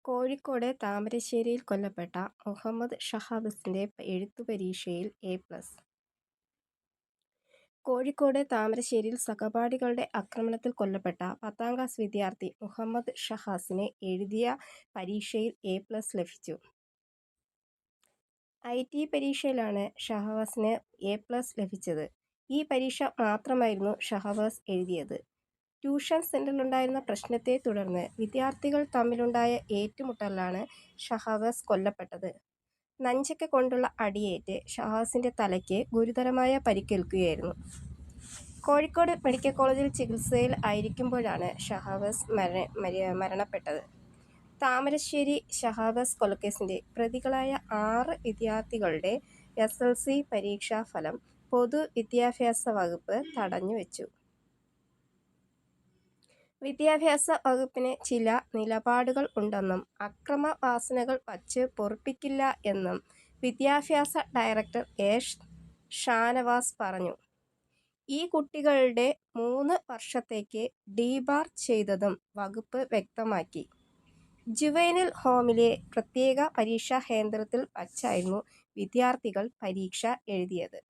കോഴിക്കോട് താമരശ്ശേരിയിൽ കൊല്ലപ്പെട്ട മുഹമ്മദ് ഷഹാബസിന്റെ എഴുത്തുപരീക്ഷയിൽ എ+. കോഴിക്കോട് താമരശ്ശേരിയിൽ സഹപാഠികളുടെ ആക്രമണത്തിൽ കൊല്ലപ്പെട്ട 10ാം ക്ലാസ് വിദ്യാർത്ഥി മുഹമ്മദ് ഷഹാസിന് എഴുതിയ പരീക്ഷയിൽ എ+ ലഭിച്ചു. ഐടി പരീക്ഷയിലാണ് ഷഹബാസിന് എ+ ലഭിച്ചത്. ഈ പരീക്ഷ മാത്രമായിരുന്നു ഷഹബാസ് എഴുതിയത്. ട്യൂഷൻ സെന്ററിലുണ്ടായിരുന്ന പ്രശ്നത്തെ തുടർന്ന് വിദ്യാർത്ഥികൾ തമ്മിലുണ്ടായ ഏറ്റുമുട്ടലിലാണ് ഷഹബാസ് കൊല്ലപ്പെട്ടത്. നഞ്ചക്ക കൊണ്ടുള്ള അടിയേറ്റ് ഷഹബാസിന്റെ തലയ്ക്ക് ഗുരുതരമായ പരിക്കേൽക്കുകയായിരുന്നു. കോഴിക്കോട് മെഡിക്കൽ കോളേജിൽ ചികിത്സയിൽ ആയിരിക്കുമ്പോഴാണ് ഷഹബാസ് മരണപ്പെട്ടത്. താമരശ്ശേരി ഷഹബാസ് കൊലക്കേസിന്റെ പ്രതികളായ 6 വിദ്യാർത്ഥികളുടെ SSLC പരീക്ഷാഫലം പൊതുവിദ്യാഭ്യാസ വകുപ്പ് തടഞ്ഞുവച്ചു. വിദ്യാഭ്യാസ വകുപ്പിന് ചില നിലപാടുകൾ ഉണ്ടെന്നും അക്രമവാസനകൾ വച്ച് പൊറുപ്പിക്കില്ല എന്നും വിദ്യാഭ്യാസ ഡയറക്ടർ ഷാനവാസ് പറഞ്ഞു. ഈ കുട്ടികളുടെ 3 വർഷത്തേക്ക് ഡീബാർ ചെയ്തതും വകുപ്പ് വ്യക്തമാക്കി. ജുവൈനൽ ഹോമിലെ പ്രത്യേക പരീക്ഷാ കേന്ദ്രത്തിൽ വച്ചായിരുന്നു വിദ്യാർത്ഥികൾ പരീക്ഷ എഴുതിയത്.